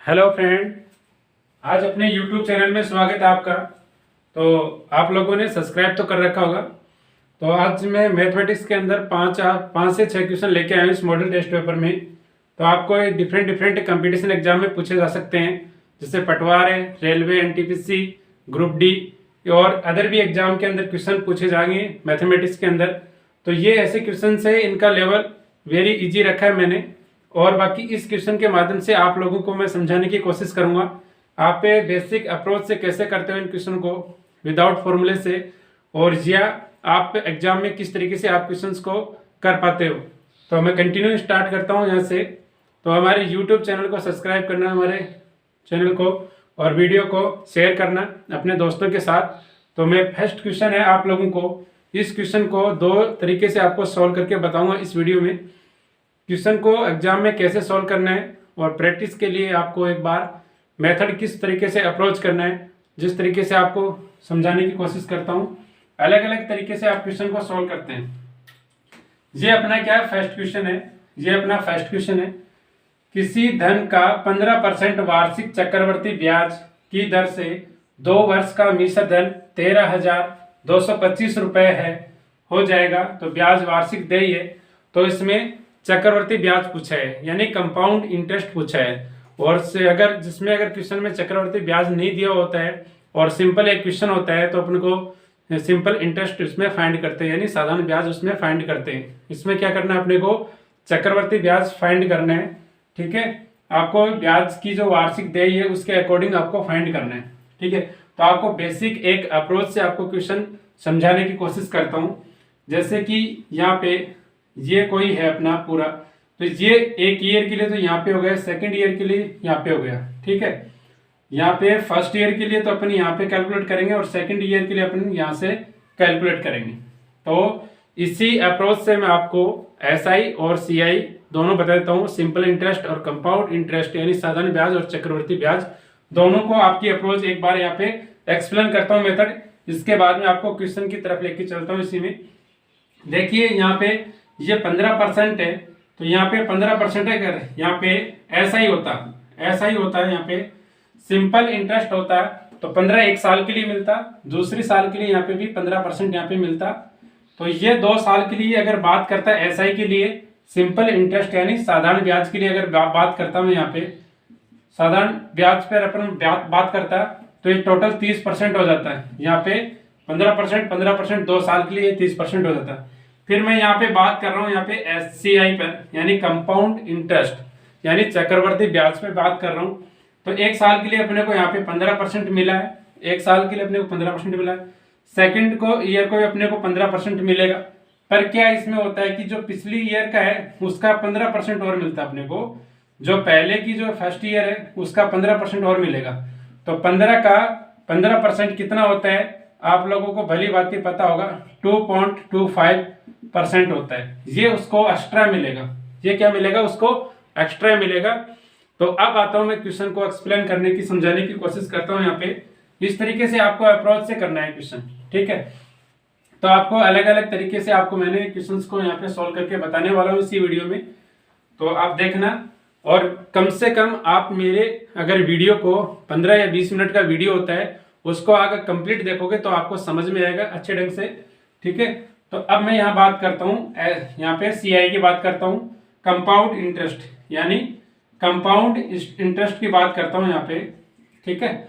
Hello friend, आज अपने YouTube channel में स्वागत है आपका। तो आप लोगों ने सब्सक्राइब तो कर रखा होगा। तो आज मैं मैथमेटिक्स के अंदर पाँच से छः क्वेश्चन लेके आया हूँ इस मॉडल टेस्ट पेपर में। तो आपको डिफरेंट डिफरेंट कंपटीशन एग्जाम में पूछे जा सकते हैं, जैसे पटवार है, रेलवे, NTPC, ग्रुप डी और अदर भी एग्जाम के अंदर क्वेश्चन पूछे जाएंगे मैथमेटिक्स के अंदर। तो ये ऐसे क्वेश्चन है, इनका लेवल वेरी इजी रखा है मैंने। और बाकी इस क्वेश्चन के माध्यम से आप लोगों को मैं समझाने की कोशिश करूंगा आप पे बेसिक अप्रोच से कैसे करते हो इन क्वेश्चन को विदाउट फॉर्मूले से, और या आप एग्जाम में किस तरीके से आप क्वेश्चंस को कर पाते हो। तो मैं कंटिन्यू स्टार्ट करता हूं यहाँ से। तो हमारे यूट्यूब चैनल को सब्सक्राइब करना, हमारे चैनल को, और वीडियो को शेयर करना अपने दोस्तों के साथ। तो मैं फर्स्ट क्वेश्चन है आप लोगों को, इस क्वेश्चन को दो तरीके से आपको सॉल्व करके बताऊंगा इस वीडियो में। क्वेश्चन को एग्जाम में कैसे सॉल्व करना है और प्रैक्टिस के लिए आपको एक बार मेथड किस तरीके से अप्रोच करना है, जिस तरीके से आपको समझाने की कोशिश करता हूँ। अलग अलग तरीके से आप क्वेश्चन को सॉल्व करते हैं। ये अपना क्या फर्स्ट क्वेश्चन है, ये अपना फर्स्ट क्वेश्चन है। किसी धन का 15% वार्षिक चक्रवर्ती ब्याज की दर से 2 वर्ष का मिश्र धन 13,225 रुपये है हो जाएगा। तो ब्याज वार्षिक दे ही है, तो इसमें चक्रवर्ती ब्याज पूछा है, यानी कंपाउंड इंटरेस्ट पूछा है। और से अगर क्वेश्चन में चक्रवर्ती ब्याज नहीं दिया होता है और सिंपल एक क्वेश्चन होता है, तो अपन को सिंपल इंटरेस्ट उसमें फाइंड करते हैं, यानी साधारण ब्याज उसमें फाइंड करते हैं। इसमें क्या करना है, अपने को चक्रवर्ती ब्याज फाइंड करना है। ठीक है, आपको ब्याज की जो वार्षिक देय है उसके अकॉर्डिंग आपको फाइंड करना है। ठीक है, तो आपको बेसिक एक अप्रोच से आपको क्वेश्चन समझाने की कोशिश करता हूँ। जैसे कि यहाँ पे ये कोई है अपना पूरा, तो ये एक ईयर के लिए तो यहाँ पे हो गया, सेकंड ईयर के लिए यहाँ पे हो गया। ठीक है, यहाँ पे फर्स्ट ईयर के लिए तो अपन यहाँ पे कैलकुलेट करेंगे और सेकंड ईयर के लिए अपन यहाँ से कैलकुलेट करेंगे। तो इसी अप्रोच से मैं आपको SI और CI दोनों बता देता हूँ, सिंपल इंटरेस्ट और कंपाउंड इंटरेस्ट, यानी साधारण ब्याज और चक्रवर्ती ब्याज, दोनों को आपकी अप्रोच एक बार यहाँ पे एक्सप्लेन करता हूँ मेथड। इसके बाद में आपको क्वेश्चन की तरफ लेके चलता हूँ। इसी में देखिए यहाँ पे ये 15% है, तो यहाँ पे 15% है, अगर यहाँ पे ऐसा ही होता है, यहाँ पे सिंपल इंटरेस्ट होता है तो 15 एक साल के लिए मिलता, दूसरी साल के लिए यहाँ पे भी 15% यहाँ पे मिलता। तो ये 2 साल के लिए अगर बात करता है SI के लिए, सिंपल इंटरेस्ट यानी साधारण ब्याज के लिए अगर बात करता हूँ, यहाँ पे साधारण ब्याज पर अपन बात करता है, तो ये टोटल 30% हो जाता है। यहाँ पे 15% 2 साल के लिए 30% हो जाता है। फिर मैं यहाँ पे बात कर रहा हूँ यहाँ पे SCI पर, यानी कंपाउंड इंटरेस्ट, यानी चक्रवर्ती ब्याज पे बात कर रहा हूँ। तो एक साल के लिए अपने को यहाँ पे 15% मिला है, एक साल के लिए अपने को 15% मिला है, सेकंड को ईयर को भी अपने को 15% मिलेगा। पर क्या इसमें होता है कि जो पिछली ईयर का है उसका 15% और मिलता है अपने को, जो पहले की जो फर्स्ट ईयर है उसका 15% और मिलेगा। तो 15 का 15% कितना होता है, आप लोगों को भली बात पता होगा, 2.25% होता है। ये उसको एक्स्ट्रा मिलेगा, ये क्या मिलेगा, उसको एक्स्ट्रा मिलेगा। तो अब आता हूं मैं क्वेश्चन को एक्सप्लेन करने की, समझाने की कोशिश करता हूं। यहाँ पे इस तरीके से आपको अप्रोच से करना है क्वेश्चन। ठीक है, तो आपको अलग अलग तरीके से आपको मैंने क्वेश्चन को यहाँ पे सोल्व करके बताने वाला हूँ इसी वीडियो में। तो आप देखना, और कम से कम आप मेरे अगर वीडियो को 15 या 20 मिनट का वीडियो होता है, उसको अगर कंप्लीट देखोगे तो आपको समझ में आएगा अच्छे ढंग से। ठीक है, तो अब मैं यहाँ बात करता हूँ, यहाँ पे CI की बात करता हूँ, कंपाउंड इंटरेस्ट, यानी कंपाउंड इंटरेस्ट की बात करता हूँ यहाँ पे। ठीक है,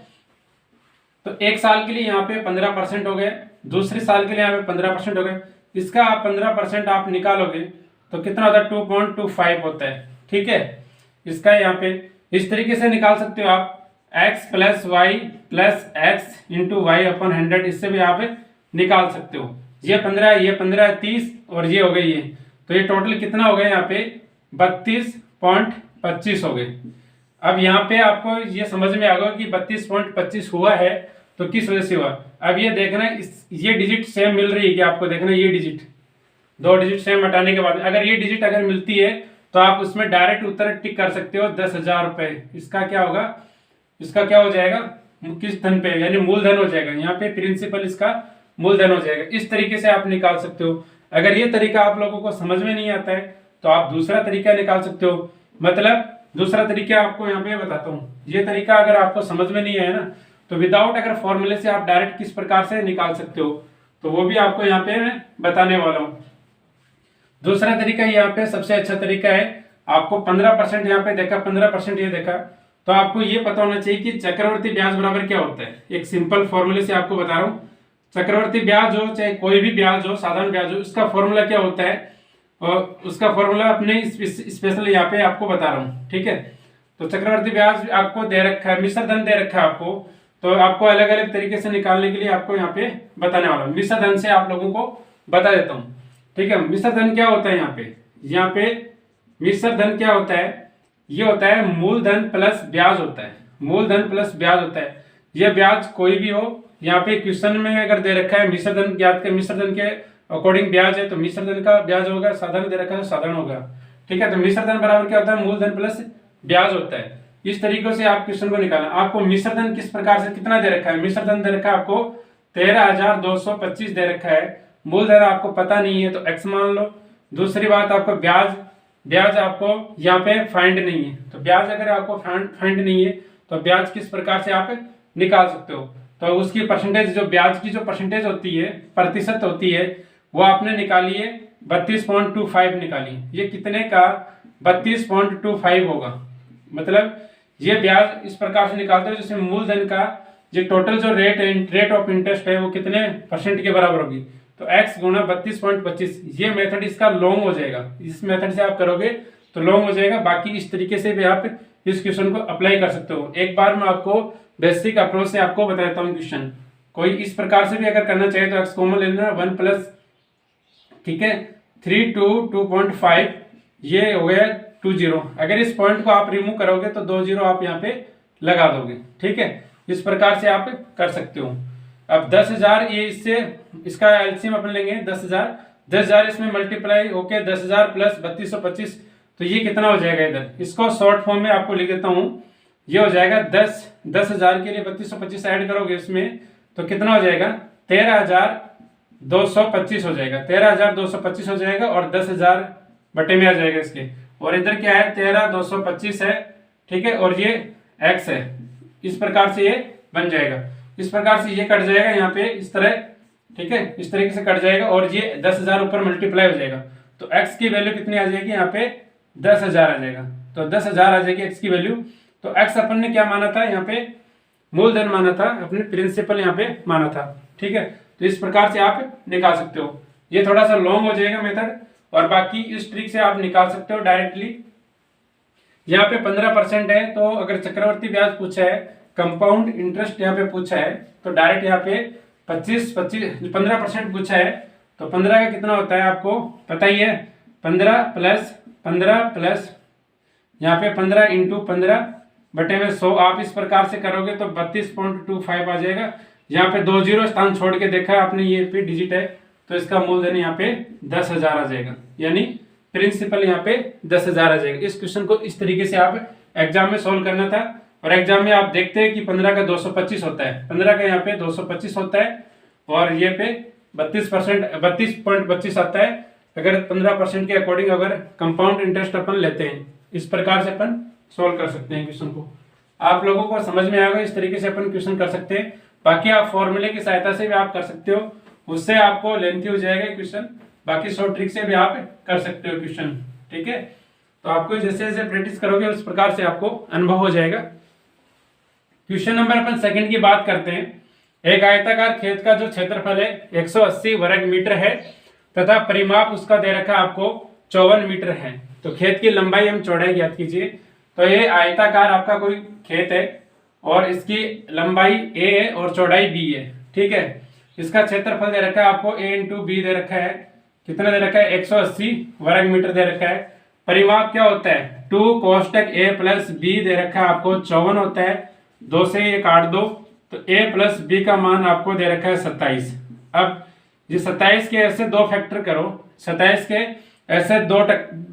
तो एक साल के लिए यहाँ पे 15% हो गए, दूसरे साल के लिए यहाँ पे 15% हो गए। इसका आप 15% आप निकालोगे तो कितना होता है, 2.25 होता है। ठीक है, इसका यहाँ पे इस तरीके से निकाल सकते हो आप, x + y + x into Y अपन 100, इससे भी आप निकाल सकते हो। ये 15, ये 15, 30 और ये हो गई ये, तो ये टोटल कितना हो गया यहाँ पे 32.25 हो गए। अब यहाँ पे आपको ये समझ में आ गया कि 32.25 हुआ है तो किस वजह से हुआ। अब ये देखना, ये डिजिट सेम मिल रही है कि आपको देखना, ये डिजिट 2 डिजिट सेम हटाने के बाद अगर ये डिजिट अगर मिलती है तो आप उसमें डायरेक्ट उत्तर टिक कर सकते हो, 10,000 रुपये। इसका क्या होगा, इसका क्या हो जाएगा, किस धन पे, यानी मूलधन हो जाएगा। यहाँ पे प्रिंसिपल इसका मूलधन हो जाएगा। इस तरीके से आप निकाल सकते हो। अगर ये तरीका आप लोगों को समझ में नहीं आता है तो आप दूसरा तरीका निकाल सकते हो। मतलब दूसरा तरीका आपको यहाँ पे बताता हूँ। ये तरीका अगर आपको समझ में नहीं आया ना, तो विदाउट अगर फॉर्मूले से आप डायरेक्ट किस प्रकार से निकाल सकते हो, तो वो भी आपको यहाँ पे मैं बताने वाला हूँ। दूसरा तरीका यहाँ पे सबसे अच्छा तरीका है, आपको 15% यहाँ पे देखा, 15% ये देखा, तो आपको ये पता होना चाहिए कि चक्रवर्ती ब्याज बराबर क्या होता है। एक सिंपल फॉर्मूले से आपको बता रहा हूँ। चक्रवर्ती ब्याज हो चाहे कोई भी ब्याज हो, साधारण ब्याज हो, उसका फॉर्मूला क्या होता है, और उसका फॉर्मूला अपने स्पेशल यहाँ पे आपको बता रहा हूँ, ठीक है। तो चक्रवर्ती ब्याज आपको दे रखा है, मिश्र धन दे रखा है आपको, तो आपको अलग अलग तरीके से निकालने के लिए आपको यहाँ पे बताने वाला हूँ। मिश्र धन से आप लोगों को बता देता हूँ, ठीक है। मिश्र धन क्या होता है, यहाँ पे मिश्र धन क्या होता है, ये होता है मूलधन प्लस ब्याज होता है, मूलधन प्लस ब्याज होता है। यह ब्याज कोई भी हो, यहाँ पे क्वेश्चन में अगर दे रखा है मिश्र धन ज्ञात कर, मिश्र धन के अकॉर्डिंग ब्याज है तो मिश्र धन का ब्याज होगा, साधारण दे रखा है तो साधारण होगा, ठीक है। तो मिश्र धन बराबर क्या होता है, मूलधन प्लस ब्याज होता है। इस तरीके से आप क्वेश्चन को निकालना। आपको मिश्र धन किस प्रकार से कितना दे रखा है, मिश्र धन दे रखा है आपको 13,225 दे रखा है, मूलधन आपको पता नहीं है तो x मान लो। दूसरी बात आपको ब्याज आपको यहाँ पे फाइंड नहीं है, तो ब्याज अगर आपको फाइंड नहीं है तो ब्याज किस प्रकार से आप निकाल सकते हो, तो उसकी परसेंटेज, जो ब्याज की जो परसेंटेज होती है, प्रतिशत होती है, वो आपने निकाली है 32.25 निकाली। ये कितने का 32.25 होगा, मतलब ये ब्याज इस प्रकार से निकालते हो जैसे मूलधन का जो टोटल जो रेट ऑफ इंटरेस्ट है वो कितने परसेंट के बराबर होगी, तो x गुना 32.25। ये मेथड इसका लॉन्ग हो जाएगा, इस मेथड से आप करोगे तो लॉन्ग हो जाएगा। बाकी इस तरीके से भी आप इस क्वेश्चन को अप्लाई कर सकते हो। एक बार मैं आपको बेसिक अप्रोच से आपको बता देता हूँ क्वेश्चन। कोई इस प्रकार से भी अगर करना चाहे तो x कॉमन लेना 1 प्लस, ठीक है, 3 to 2.5, ये हो गया 20। अगर इस पॉइंट को आप रिमूव करोगे तो 2 0 आप यहाँ पे लगा दोगे, ठीक है। इस प्रकार से आप कर सकते हो। अब 10,000 ये इससे इसका एलसीएम अपन लेंगे 10,000 इसमें मल्टीप्लाई होके 10,000 प्लस 3225, तो ये कितना हो जाएगा इधर, इसको शॉर्ट फॉर्म में आपको लिख देता हूँ। ये हो जाएगा 10,000 के लिए 3225 ऐड करोगे इसमें तो कितना हो जाएगा 13,225 हो जाएगा, 13,225 हो जाएगा और 10,000 बटे में आ जाएगा इसके। और इधर क्या है 13,225 है, ठीक है, और ये x है। इस प्रकार से ये बन जाएगा, इस प्रकार से ये कट जाएगा यहाँ पे इस तरह, ठीक है, इस तरीके से कट जाएगा और ये 10,000 ऊपर मल्टीप्लाई हो जाएगा। तो x की वैल्यू कितनी आ जाएगी यहाँ पे 10,000 आ जाएगा, तो 10,000 आ जाएगी x की वैल्यू। तो x अपन ने क्या माना था यहाँ पे, मूलधन माना था, अपने प्रिंसिपल यहाँ पे माना था, ठीक है। तो इस प्रकार से आप निकाल सकते हो। ये थोड़ा सा लॉन्ग हो जाएगा मेथड, और बाकी इस ट्रिक से आप निकाल सकते हो डायरेक्टली। यहाँ पे 15% है, तो अगर चक्रवर्ती ब्याज पूछा है, कंपाउंड इंटरेस्ट यहाँ पे पूछा है, तो डायरेक्ट यहाँ पे 15% पूछा है, तो 15 का कितना होता है आपको पता ही है, 15 प्लस यहाँ पे 15 इंटू 15 बटे में 100। आप इस प्रकार से करोगे तो 32.25 आ जाएगा। यहाँ पे 2 0 स्थान छोड़ के देखा आपने, ये पे डिजिट है, तो इसका मूलधन यहाँ पे 10,000 आ जाएगा, यानी प्रिंसिपल यहाँ पे 10,000 आ जाएगा। इस क्वेश्चन को इस तरीके से आप एग्जाम में सोल्व करना था, और एग्जाम में आप देखते हैं कि 15 का 225 होता है, 15 का यहाँ पे 225 होता है, और ये पे 32.25 आता है। अगर 15% के अकॉर्डिंग अगर कंपाउंड इंटरेस्ट अपन लेते हैं, इस प्रकार से अपन सोल्व कर सकते हैं क्वेश्चन को। आप लोगों को समझ में आएगा, इस तरीके से अपन क्वेश्चन कर सकते हैं। बाकी आप फॉर्मूले की सहायता से भी आप कर सकते हो, उससे आपको लेंथी हो जाएगा क्वेश्चन। बाकी शॉर्ट ट्रिक से भी आप कर सकते हो क्वेश्चन, ठीक है। तो आपको जैसे जैसे प्रैक्टिस करोगे उस प्रकार से आपको अनुभव हो जाएगा। क्वेश्चन नंबर अपन सेकंड की बात करते हैं। एक आयताकार खेत का जो क्षेत्रफल है 180 वर्ग मीटर है तथा परिमाप उसका दे रखा आपको 54 मीटर है। तो खेत की लंबाई हम चौड़ाई ज्ञात कीजिए। तो ये आयताकार आपका कोई खेत है और इसकी लंबाई a है और चौड़ाई b है, ठीक है। इसका क्षेत्रफल दे रखा है आपको a इंटू बी दे रखा है, कितना दे रखा है 180 वर्ग मीटर दे रखा है। परिमाप क्या होता है 2 कोष्टक a प्लस b दे रखा है आपको 54 होता है, 2 से ये काट दो तो a प्लस b का मान आपको दे रखा है 27। अब ये 27 के ऐसे दो फैक्टर करो, 27 के ऐसे दो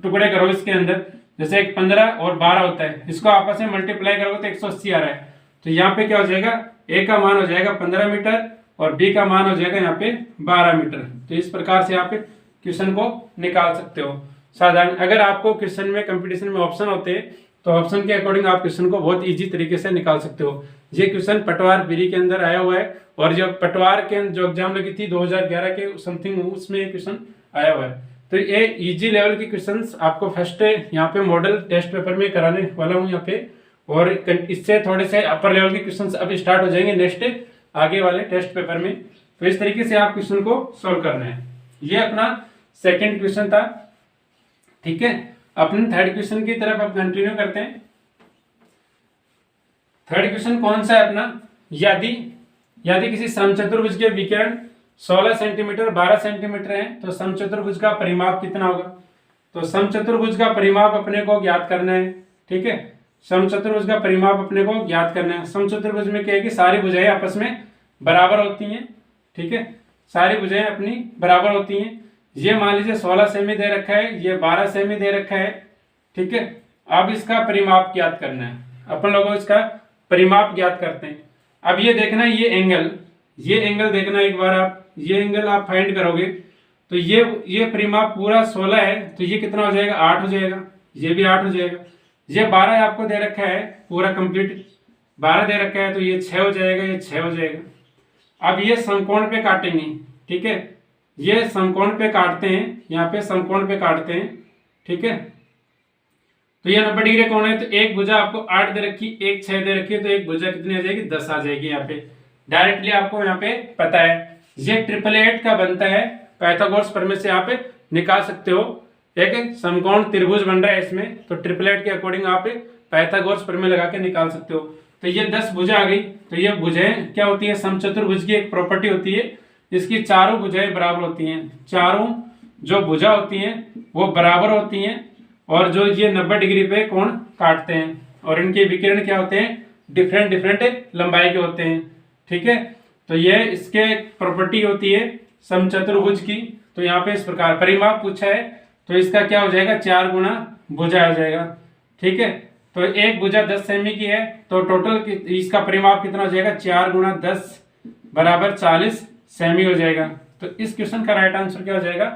टुकड़े करो इसके अंदर, जैसे एक 15 और 12 होता है, इसको आपस में मल्टीप्लाई करोगे तो 180 आ रहा है। तो यहाँ पे क्या हो जाएगा a का मान हो जाएगा 15 मीटर और b का मान हो जाएगा यहाँ पे 12 मीटर। तो इस प्रकार से आप क्वेश्चन को निकाल सकते हो। साधारण अगर आपको क्वेश्चन में कंपटीशन में ऑप्शन होते तो ऑप्शन के अकॉर्डिंग आप क्वेश्चन को बहुत इजी तरीके से निकाल सकते हो। ये क्वेश्चन पटवार बिरी के अंदर आया हुआ है, और जो पटवार के जो एग्जाम लगी थी 2011 के समथिंग, उसमें ये क्वेश्चन आया हुआ है। तो ये इजी लेवल के क्वेश्चंस आपको फर्स्ट यहाँ पे मॉडल टेस्ट पेपर में कराने वाला हूँ यहाँ पे, और इससे थोड़े से अपर लेवल के क्वेश्चंस अब स्टार्ट हो जाएंगे नेक्स्ट आगे वाले टेस्ट पेपर में। तो इस तरीके से आप क्वेश्चन को सॉल्व करना है। ये अपना सेकंड क्वेश्चन था, ठीक है। अपने थर्ड क्वेश्चन की तरफ अब कंटिन्यू करते हैं। थर्ड क्वेश्चन कौन सा है अपना, यदि किसी समचतुर्भुज के विकर्ण 16 सेंटीमीटर 12 सेंटीमीटर है तो समचतुर्भुज का परिमाप कितना होगा। तो समचतुर्भुज का परिमाप अपने को ज्ञात करना है, ठीक है। समचतुर्भुज का परिमाप अपने को ज्ञात करना है। समचतुर्भुज में क्या है कि सारी भुजाएं आपस में बराबर होती हैं, ठीक है, सारी भुजाएं अपनी बराबर होती हैं। ये मान लीजिए 16 सेमी दे रखा है, ये 12 सेमी दे रखा है, ठीक है। अब इसका परिमाप ज्ञात करना है, अपन लोगों इसका परिमाप ज्ञात करते हैं। अब ये देखना ये एंगल देखना एक बार आप, ये एंगल आप फाइंड करोगे तो ये परिमाप पूरा 16 है, तो ये कितना हो जाएगा 8 हो जाएगा, ये भी 8 हो जाएगा। ये 12 आपको दे रखा है पूरा कंप्लीट 12 दे रखा है, तो ये 6 हो जाएगा, ये 6 हो जाएगा। अब ये समकोण पे काटेंगे, ठीक है, ये समकोण पे काटते हैं, यहाँ पे समकोण पे काटते हैं, ठीक है। तो ये 90 डिग्री कोण है, तो एक भुजा आपको 8 दे रखी, एक 6 दे रखी है, तो एक भुजा कितनी आ जाएगी 10 आ जाएगी। यहाँ पे डायरेक्टली आपको यहाँ पे पता है। ये 888 का बनता है, पाइथागोरस प्रमेय से आप निकाल सकते हो। एक समकोण त्रिभुज बन रहा है इसमें, तो 888 के अकॉर्डिंग आप पाइथागोरस प्रमेय लगा के निकाल सकते हो। तो ये 10 भुजा आ गई, तो ये भुजाएं क्या होती है, समचतुर्भुज की एक प्रॉपर्टी होती है, इसकी चारों भुजाएं बराबर होती हैं। चारों जो भुजा होती हैं वो बराबर होती हैं, और जो ये 90 डिग्री पे कोण काटते हैं, और इनके विकिरण क्या होते हैं, डिफरेंट लंबाई के होते हैं, ठीक है। तो ये इसके प्रॉपर्टी होती है समचतुर्भुज की। तो यहाँ पे इस प्रकार परिमाप पूछा है, तो इसका क्या हो जाएगा 4 गुना भुजा आ जाएगा, ठीक है। तो एक भुजा 10 सेमी की है, तो टोटल इसका परिमाप कितना हो जाएगा 4 गुना 10 बराबर 40 सेमी हो जाएगा। तो इस क्वेश्चन का राइट आंसर क्या हो जाएगा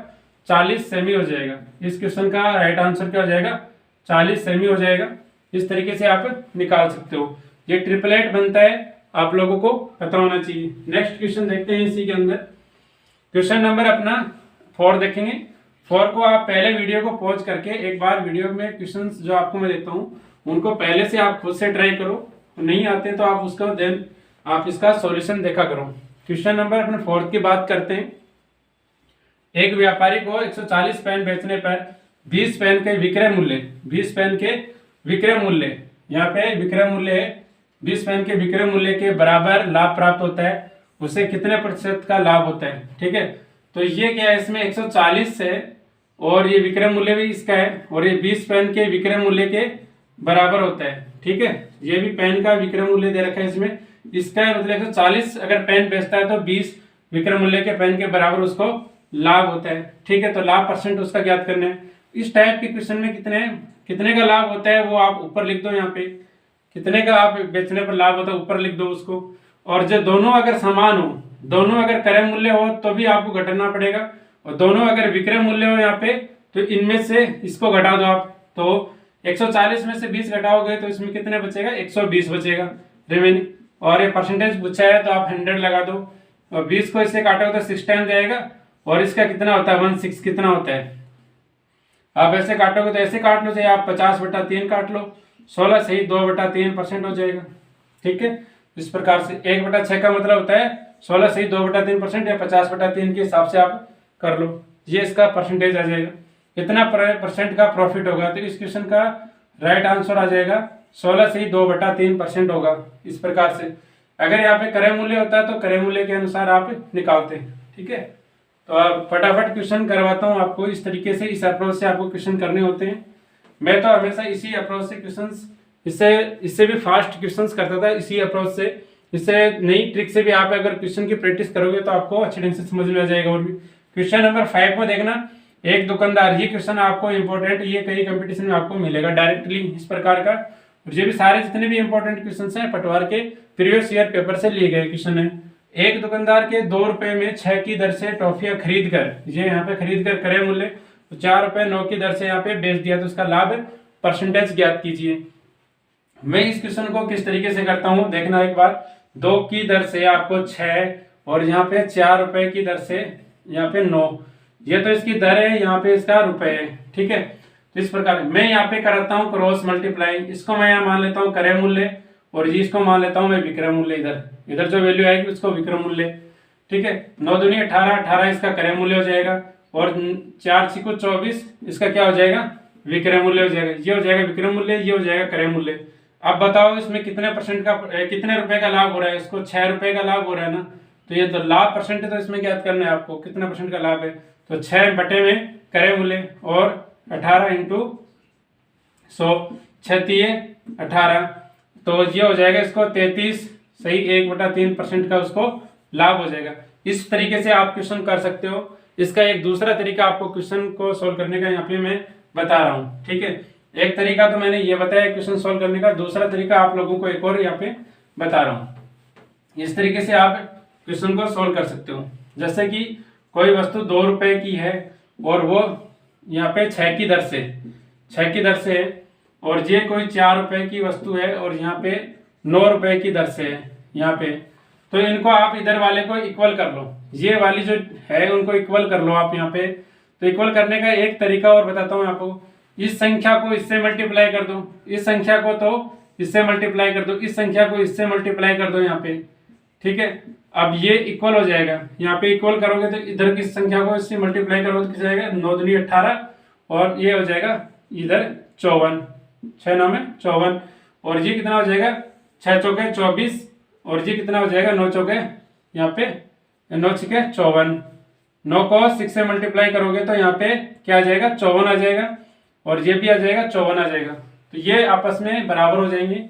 40 सेमी हो जाएगा। इस क्वेश्चन का राइट आंसर क्या हो जाएगा 40 सेमी हो जाएगा। इस तरीके से आप निकाल सकते हो। ये 888 बनता है, आप लोगों को पता होना चाहिए। नेक्स्ट क्वेश्चन देखते हैं इसी के अंदर। क्वेश्चन नंबर अपना 4 देखेंगे। 4 को आप पहले वीडियो को पॉज करके एक बार वीडियो में क्वेश्चंस जो आपको मैं देता हूँ उनको पहले से आप खुद से ट्राई करो, नहीं आते तो आप उसका देन आप इसका सॉल्यूशन देखा करो। क्वेश्चन नंबर अपने 4 की बात करते हैं। एक व्यापारी को 140 पेन बेचने पर 20 पेन के विक्रय मूल्य, 20 पेन के विक्रय मूल्य, यहाँ पे विक्रय मूल्य है 20 पेन के विक्रय मूल्य के बराबर लाभ प्राप्त होता है, उसे कितने प्रतिशत का लाभ होता है, ठीक है। तो ये क्या है, इसमें 140 है और ये विक्रय मूल्य भी इसका है, और ये 20 पेन के विक्रय मूल्य के बराबर होता है, ठीक है। ये भी पेन का विक्रय मूल्य दे रखा है इसमें, इसका मतलब 140 अगर पेन बेचता है तो 20 विक्रय मूल्य के पेन के बराबर उसको लाभ होता है, ठीक है। तो लाभ परसेंट उसका ज्ञात करना है। इस टाइप के क्वेश्चन में कितने का लाभ होता है वो आप ऊपर लिख दो, यहाँ पे कितने का आप बेचने पर लाभ होता है ऊपर लिख दो उसको। और जो दोनों अगर समान हो, दोनों अगर क्रय मूल्य हो तो भी आपको घटाना पड़ेगा, और दोनों अगर विक्रय मूल्य हो यहाँ पे तो इनमें से इसको घटा दो आप। तो 140 में से 20 घटाओगे तो इसमें कितने बचेगा 120 बचेगा रिमेनिंग। और ये परसेंटेज पूछा है तो आप 100 लगा दो, और 20 को इससे काटोगे तो 6 टाइम जाएगा, और इसका कितना होता है 16 कितना होता है। आप ऐसे काटोगे तो ऐसे काट लो, चाहे आप 50/3 काट लो, 16 सही 2/3% हो जाएगा, ठीक है। इस प्रकार से 1/6 का मतलब होता है 16 सही 2/3% या 50/3 के हिसाब से आप कर लो, ये इसका परसेंटेज आ जाएगा। कितना % का प्रॉफिट होगा, तो इस क्वेश्चन का राइट आंसर आ जाएगा 16 सही 2/3% होगा। इस प्रकार से अगर यहाँ पे क्रय मूल्य होता है तो क्रय मूल्य के अनुसार आप निकालते हैं, ठीक है। तो अब फटाफट क्वेश्चन करवाता हूँ आपको। इस तरीके से इस अप्रोच से आपको क्वेश्चन करने होते हैं। मैं तो हमेशा इसी अप्रोच से क्वेश्चंस, इससे भी फास्ट क्वेश्चंस करता था इसी अप्रोच से। इससे नई ट्रिक से भी आप अगर क्वेश्चन की प्रैक्टिस करोगे तो आपको अच्छे ढंग से समझ में आ जाएगा। और भी क्वेश्चन नंबर 5 में देखना, एक दुकानदार, ये क्वेश्चन आपको इंपॉर्टेंट, ये कई कंपटीशन में आपको मिलेगा डायरेक्टली इस प्रकार का। और ये भी सारे जितने भी इंपॉर्टेंट क्वेश्चन हैं पटवार के प्रीवियस ईयर पेपर से लिए गए क्वेश्चन है। एक दुकानदार के 2 रुपए में 6 की दर से टॉफियां खरीद कर, ये यहाँ पे खरीद कर क्रय मूल्य 4 रुपए 9 की दर से यहाँ पे बेच दिया, तो उसका लाभ परसेंटेज ज्ञात कीजिए। मैं इस क्वेश्चन को किस तरीके से करता हूँ देखना एक बार। 2 की दर से आपको 6 और यहाँ पे 4 रुपए की दर से यहाँ पे 9, ये तो इसकी दर है, यहाँ पे इसका रुपए है, ठीक है। तो इस प्रकार मैं यहाँ पे कराता हूँ क्रॉस मल्टीप्लाइंग, इसको मैं यहाँ मान लेता हूँ क्रय मूल्य और जी इसको मान लेता हूँ मैं विक्रय मूल्य। इधर जो वैल्यू आएगी उसको विक्रय मूल्य, ठीक है। 9 दूनी 18, 18 इसका क्रय मूल्य हो जाएगा और 4 6 को 24 इसका क्या हो जाएगा, विक्रय मूल्य हो जाएगा। ये हो जाएगा विक्रय मूल्य, ये हो जाएगा क्रय मूल्य। अब बताओ इसमें कितने परसेंट का कितने रुपए का लाभ हो रहा है, इसको 6 रुपए का लाभ हो रहा है ना, तो ये तो लाभ परसेंट है, तो इसमें क्या करना है आपको, कितना परसेंट का लाभ है, तो 6 बटे में क्रय मूल्य और 18 इंटू 100, 6 18, तो ये हो जाएगा इसको 33, सही 1/3% का उसको लाभ हो जाएगा। इस तरीके से आप क्वेश्चन कर सकते हो। इसका एक दूसरा तरीका आपको क्वेश्चन को सोल्व करने का यहाँ पे मैं बता रहा हूँ, ठीक है। एक तरीका तो मैंने ये बताया क्वेश्चन सोल्व करने का, दूसरा तरीका आप लोगों को एक और यहाँ पे बता रहा हूँ। इस तरीके से आप क्वेश्चन को सोल्व कर सकते हो। जैसे कि कोई वस्तु 2 रुपए की है और वो यहाँ पे 6 की दर से है और ये कोई 4 रुपए की वस्तु है और यहाँ पे 9 रुपए की दर से है यहाँ पे, तो इनको आप इधर वाले को इक्वल कर लो, ये वाली जो है उनको इक्वल कर लो आप यहाँ पे। तो इक्वल करने का एक तरीका और बताता हूँ आपको, इस संख्या को इससे मल्टीप्लाई कर दो, इस संख्या को तो इससे मल्टीप्लाई कर दो, इस संख्या को इससे मल्टीप्लाई कर दो यहाँ पे, ठीक है। अब ये इक्वल हो जाएगा, यहाँ पे इक्वल करोगे तो इधर की संख्या को इससे मल्टीप्लाई करोगे तो किस जाएगा, 9 दूनी 18 और ये हो जाएगा इधर 54, 6 9 में 54 और ये कितना हो जाएगा 6 चौके 24 और ये कितना हो जाएगा 9 चौके यहाँ पे 9 छके 54, 9 को 6 से मल्टीप्लाई करोगे तो यहाँ पे क्या आ जाएगा 54 आ जाएगा और ये भी आ जाएगा 54 आ जाएगा, तो ये आपस में बराबर हो जाएंगे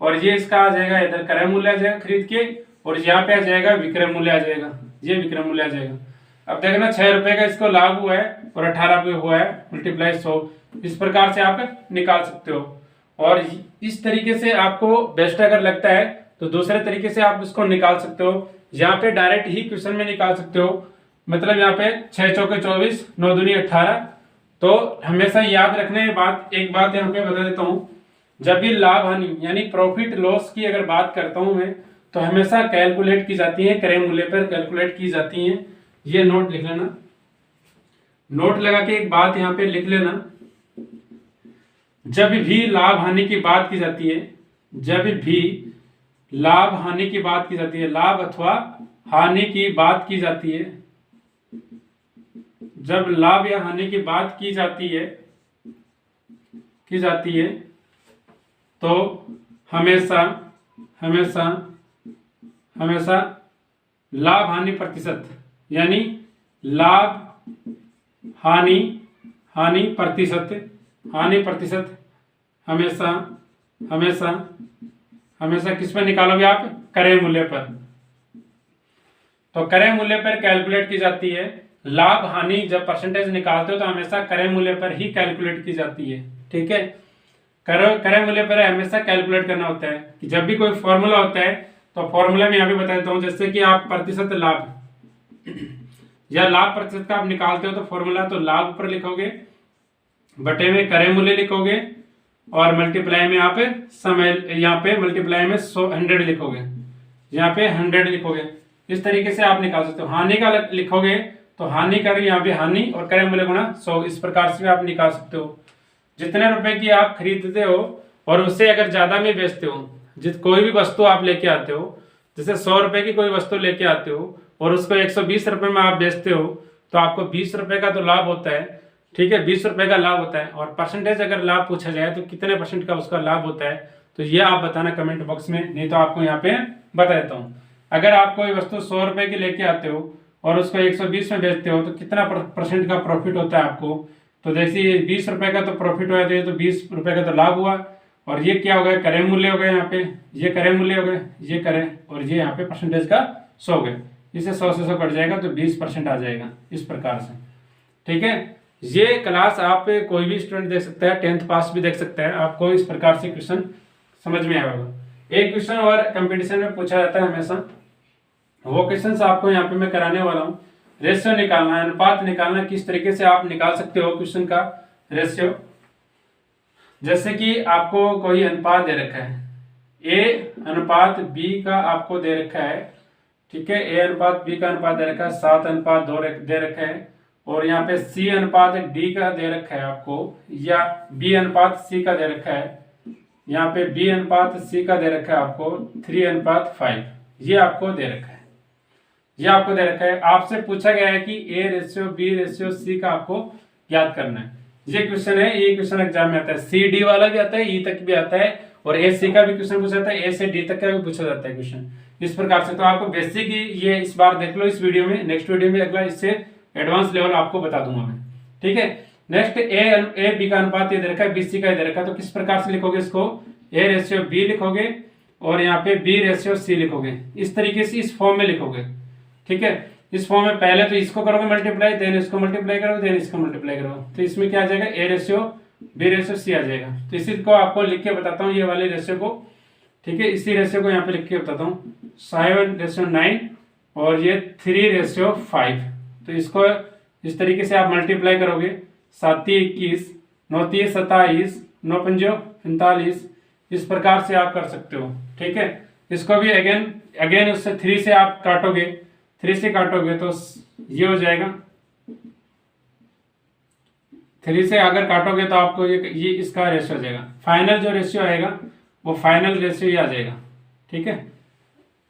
और ये इसका आ जाएगा इधर क्रय मूल्य आ जाएगा खरीद के और यहाँ पे आ जाएगा विक्रय मूल्य आ जाएगा, ये विक्रय मूल्य आ जाएगा। अब देखना 6 रुपए का इसको लाभ हुआ है और 18 पे हुआ है मल्टीप्लाई 100, इस प्रकार से आप निकाल सकते हो। और इस तरीके से आपको बेस्ट अगर लगता है तो दूसरे तरीके से आप इसको निकाल सकते हो, यहाँ पे डायरेक्ट ही क्वेश्चन में निकाल सकते हो। मतलब यहाँ पे 6 चौके 24, 9 दूनी 18। तो हमेशा याद रखने एक बात यहाँ पे बता देता हूँ, जब भी लाभ हानि यानी प्रॉफिट लॉस की अगर बात करता हूँ मैं तो हमेशा कैलकुलेट की जाती है, क्रय मूल्य पर कैलकुलेट की जाती है। ये नोट लिख लेना, नोट लगा के एक बात यहाँ पे लिख लेना, जब भी लाभ हानि की बात की जाती है, जब भी लाभ हानि की बात की जाती है, लाभ अथवा हानि की बात की जाती है, जब लाभ या हानि की बात की जाती है तो हमेशा हमेशा हमेशा लाभ हानि प्रतिशत यानी लाभ हानि प्रतिशत हमेशा हमेशा हमेशा किस पर निकालोगे आप, क्रय मूल्य पर। तो क्रय मूल्य पर कैलकुलेट की जाती है। लाभ हानि जब परसेंटेज निकालते हो तो हमेशा क्रय मूल्य पर ही कैलकुलेट की जाती है, ठीक है। क्रय मूल्य पर हमेशा कैलकुलेट करना होता है कि जब भी कोई फॉर्मूला होता है तो फॉर्मूला में यहाँ पे बता देता हूँ, जैसे कि आप प्रतिशत लाभ या लाभ प्रतिशत का आप निकालते हो तो फॉर्मूला तो लाभ ऊपर लिखोगे, बटे में क्रय मूल्य लिखोगे और मल्टीप्लाई में आप समय यहाँ पे मल्टीप्लाई में 100 लिखोगे, यहाँ पे 100 लिखोगे। इस तरीके से आप निकाल सकते हो। हानि का लिखोगे तो हानि का यहाँ पे हानि और क्रय मूल्य गुणा 100, इस प्रकार से आप निकाल सकते हो। जितने रुपए की आप खरीदते हो और उससे अगर ज्यादा में बेचते हो, कोई भी वस्तु आप लेके आते हो, जैसे 100 रुपए की कोई वस्तु लेके आते हो और उसको 120 रुपए में आप बेचते हो तो आपको 20 रुपए का तो लाभ होता है, ठीक है, 20 रुपए का लाभ होता है। और परसेंटेज अगर लाभ पूछा जाए तो कितने परसेंट का उसका लाभ होता है, तो ये आप बताना कमेंट बॉक्स में, नहीं तो आपको यहाँ पे बता देता हूँ। अगर आप कोई वस्तु 100 रुपए की लेके आते हो और उसको 120 में बेचते हो तो कितना परसेंट का प्रॉफिट होता है आपको, तो जैसे 20 रुपए का तो प्रॉफिट हुआ तो 20 रुपए का तो लाभ हुआ और ये क्या हो गया, क्रय मूल्य हो गया, यहाँ पे ये क्रय मूल्य हो गए, ये क्रय और ये यहाँ पे परसेंटेज का 100 गए, इसे 100 से 100 कट जाएगा तो 20% आ जाएगा, इस प्रकार से, ठीक है। ये क्लास आप कोई भी स्टूडेंट देख सकता है, 10th पास भी देख सकता है, आपको इस प्रकार से क्वेश्चन समझ में आएगा। एक क्वेश्चन और कंपटीशन में पूछा जाता है हमेशा, वो क्वेश्चन आपको यहाँ पे मैं कराने वाला हूँ। रेशियो निकालना है, अनुपात निकालना, किस तरीके से आप निकाल सकते हो क्वेश्चन का रेशियो। जैसे कि आपको कोई अनुपात दे रखा है, ए अनुपात बी का आपको दे रखा है, ठीक है, ए अनुपात बी का अनुपात दे रखा है 7:2 दे रखा है, और यहाँ पे सी अनुपात डी का दे रखा है आपको, या बी अनुपात सी का दे रखा है, यहाँ पे बी अनुपात सी का दे रखा है आपको 3:5, ये आपको दे रखा है, ये आपको दे रखा है। आपसे पूछा गया है कि A ratio B ratio C का आपको याद करना है। ये क्वेश्चन है, ये क्वेश्चन एग्जाम में आता है, सी डी वाला भी आता है, ई तक भी आता है, और ए सी का भी क्वेश्चन पूछा जाता है, ए से डी तक का भी पूछा जाता है क्वेश्चन इस प्रकार से। तो आपको बेसिक ये इस बार देख लो इस वीडियो में, नेक्स्ट वीडियो में अगला इससे एडवांस लेवल आपको बता दूंगा मैं, ठीक है। नेक्स्ट ए बी का अनुपात ये दे रखा है, बी सी का दे रखा है, तो किस प्रकार से लिखोगे इसको, ए रेशियो बी लिखोगे और यहाँ पे बी रेशियो सी लिखोगे, इस तरीके से इस फॉर्म में लिखोगे, ठीक है। इस फॉर्म में पहले तो इसको करोगे मल्टीप्लाई, देन इसको मल्टीप्लाई करोगे, देन इसको मल्टीप्लाई करोगे, तो इसमें क्या आ जाएगा, A ratio B ratio C आ जाएगा। तो इसी को आपको लिख के बताता हूँ, ये वाले रेशियो को, ठीक है, इसी रेशियो को यहाँ पे लिख के बताता हूँ, 7:9 और ये 3:5। तो इसको इस तरीके से आप मल्टीप्लाई करोगे, 7×21, 9×27, 9×5 इस प्रकार से आप कर सकते हो, ठीक है। इसको भी अगेन उससे 3 से आप काटोगे, 3 से काटोगे तो ये हो जाएगा, 3 से अगर काटोगे तो आपको ये इसका रेशियो आ जाएगा, फाइनल जो रेशियो आएगा वो फाइनल रेशियो ही आ जाएगा, ठीक है।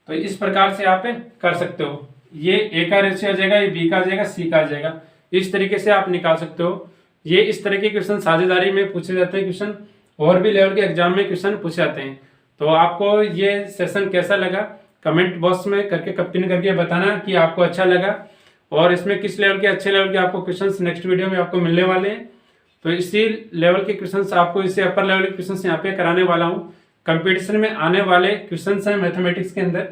तो इस प्रकार से आप कर सकते हो, ये ए का रेशियो आ जाएगा, ये बी का आ जाएगा, सी का आ जाएगा, इस तरीके से आप निकाल सकते हो। ये इस तरह के क्वेश्चन साझेदारी में पूछे जाते हैं क्वेश्चन, और भी लेवल के एग्जाम में क्वेश्चन पूछे जाते हैं। तो आपको ये सेशन कैसा लगा कमेंट बॉक्स में करके पिन करके बताना कि आपको अच्छा लगा, और इसमें किस लेवल के अच्छे लेवल के आपको क्वेश्चंस नेक्स्ट वीडियो में आपको मिलने वाले हैं। तो इसी लेवल के क्वेश्चंस आपको इससे अपर लेवल के क्वेश्चंस यहाँ पे कराने वाला हूँ। कंपटीशन में आने वाले क्वेश्चंस हैं मैथमेटिक्स के अंदर,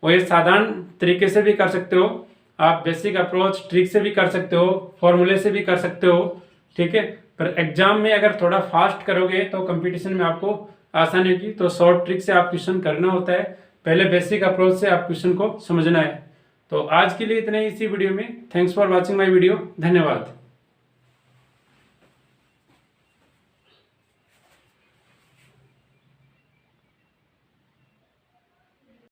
वो ये साधारण तरीके से भी कर सकते हो आप, बेसिक अप्रोच ट्रिक से भी कर सकते हो, फॉर्मूले से भी कर सकते हो, ठीक है। पर एग्जाम में अगर थोड़ा फास्ट करोगे तो कंपटीशन में आपको आसानी होगी। तो शॉर्ट ट्रिक से आप क्वेश्चन करना होता है, पहले बेसिक अप्रोच से आप क्वेश्चन को समझना है। तो आज के लिए इतना ही इसी वीडियो में। Thanks for watching my video, धन्यवाद।